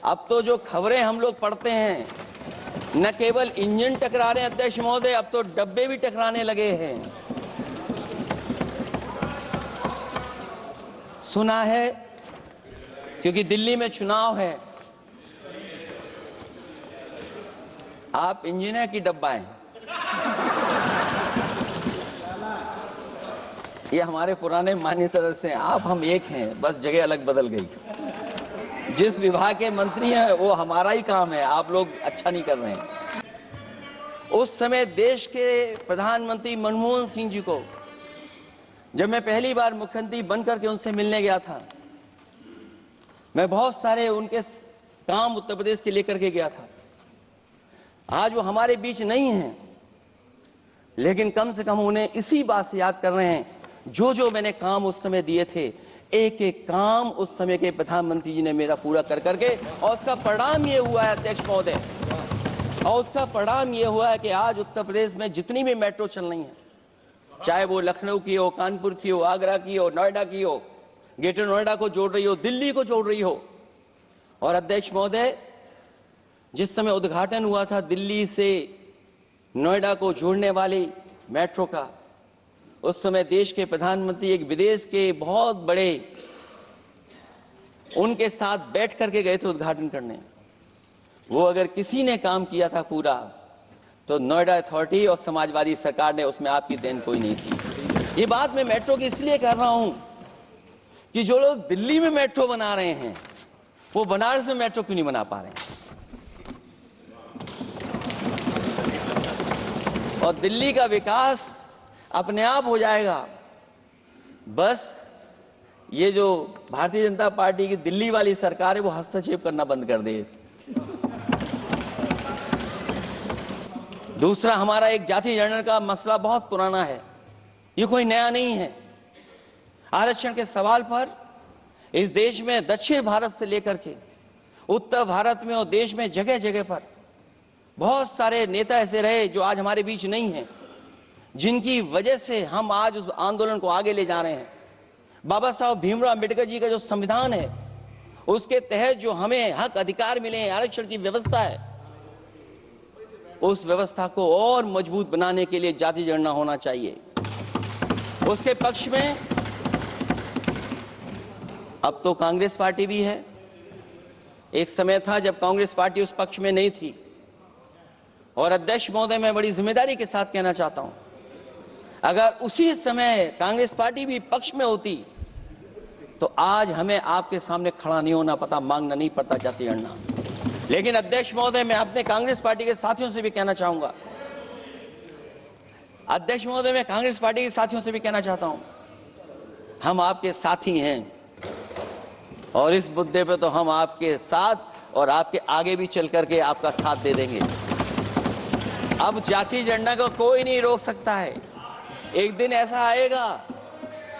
अब तो जो खबरें हम लोग पढ़ते हैं, न केवल इंजन टकरा रहे हैं अध्यक्ष महोदय, अब तो डब्बे भी टकराने लगे हैं। सुना है क्योंकि दिल्ली में चुनाव है, आप इंजीनियर की डब्बा हैं। ये हमारे पुराने माननीय सदस्य हैं, आप हम एक हैं, बस जगह अलग बदल गई। जिस विभाग के मंत्री हैं वो हमारा ही काम है, आप लोग अच्छा नहीं कर रहे हैं। उस समय देश के प्रधानमंत्री मनमोहन सिंह जी को जब मैं पहली बार मुख्यमंत्री बनकर के उनसे मिलने गया था, मैं बहुत सारे उनके काम उत्तर प्रदेश के लेकर के गया था। आज वो हमारे बीच नहीं हैं, लेकिन कम से कम उन्हें इसी बात से याद कर रहे हैं, जो जो मैंने काम उस समय दिए थे, एक एक काम उस समय के प्रधानमंत्री जी ने मेरा पूरा कर करके, और उसका परिणाम ये हुआ है अध्यक्ष महोदय, और उसका परिणाम ये हुआ है कि आज उत्तर प्रदेश में जितनी भी मेट्रो चल रही है, चाहे वो लखनऊ की हो, कानपुर की हो, आगरा की हो, नोएडा की हो, ग्रेटर नोएडा को जोड़ रही हो, दिल्ली को जोड़ रही हो। और अध्यक्ष महोदय, जिस समय उद्घाटन हुआ था दिल्ली से नोएडा को जोड़ने वाली मेट्रो का, उस समय देश के प्रधानमंत्री एक विदेश के बहुत बड़े उनके साथ बैठ करके गए थे उद्घाटन करने। वो अगर किसी ने काम किया था पूरा, तो नोएडा अथॉरिटी और समाजवादी सरकार ने, उसमें आपकी देन कोई नहीं थी। ये बात मैं मेट्रो की इसलिए कर रहा हूं कि जो लोग दिल्ली में मेट्रो बना रहे हैं, वो बनारस में मेट्रो क्यों नहीं बना पा रहे हैं। और दिल्ली का विकास अपने आप हो जाएगा, बस ये जो भारतीय जनता पार्टी की दिल्ली वाली सरकार है वो हस्तक्षेप करना बंद कर दे। दूसरा, हमारा एक जाति जनगणना का मसला बहुत पुराना है, ये कोई नया नहीं है। आरक्षण के सवाल पर इस देश में दक्षिण भारत से लेकर के उत्तर भारत में और देश में जगह जगह पर बहुत सारे नेता ऐसे रहे जो आज हमारे बीच नहीं हैं, जिनकी वजह से हम आज उस आंदोलन को आगे ले जा रहे हैं। बाबा साहब भीमराव अम्बेडकर जी का जो संविधान है, उसके तहत जो हमें हक अधिकार मिले हैं, आरक्षण की व्यवस्था है, उस व्यवस्था को और मजबूत बनाने के लिए जाति जनगणना होना चाहिए। उसके पक्ष में अब तो कांग्रेस पार्टी भी है। एक समय था जब कांग्रेस पार्टी उस पक्ष में नहीं थी। और अध्यक्ष महोदय, मैं बड़ी जिम्मेदारी के साथ कहना चाहता हूं, अगर उसी समय कांग्रेस पार्टी भी पक्ष में होती, तो आज हमें आपके सामने खड़ा नहीं होना पता, मांगना नहीं पड़ता जाति जनगणना। लेकिन अध्यक्ष महोदय, मैं अपने कांग्रेस पार्टी के साथियों से भी कहना चाहूंगा, अध्यक्ष महोदय, मैं कांग्रेस पार्टी के साथियों से भी कहना चाहता हूं, हम आपके साथी हैं, और इस मुद्दे पे तो हम आपके साथ और आपके आगे भी चल करके आपका साथ दे देंगे। अब जाति जनगणना को कोई नहीं रोक सकता है। एक दिन ऐसा आएगा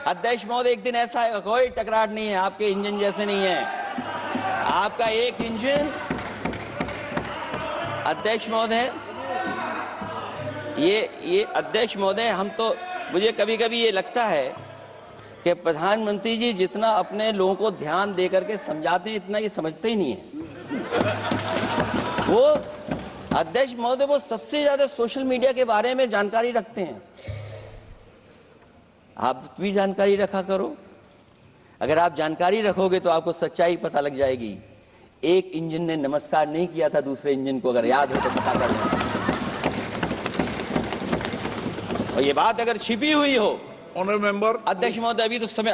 अध्यक्ष महोदय, एक दिन ऐसा आएगा, कोई टकराट नहीं है, आपके इंजन जैसे नहीं है। आपका एक इंजन, अध्यक्ष महोदय, ये अध्यक्ष महोदय, हम तो, मुझे कभी कभी ये लगता है कि प्रधानमंत्री जी जितना अपने लोगों को ध्यान दे करके समझाते हैं, इतना ये समझते ही नहीं है। वो अध्यक्ष महोदय, वो सबसे ज्यादा सोशल मीडिया के बारे में जानकारी रखते हैं। आप भी जानकारी रखा करो। अगर आप जानकारी रखोगे तो आपको सच्चाई पता लग जाएगी। एक इंजन ने नमस्कार नहीं किया था दूसरे इंजन को, अगर याद हो तो पता कर लें। और ये बात अगर छिपी हुई हो, ऑनरेबल मेंबर, अध्यक्ष महोदय, अभी तो समय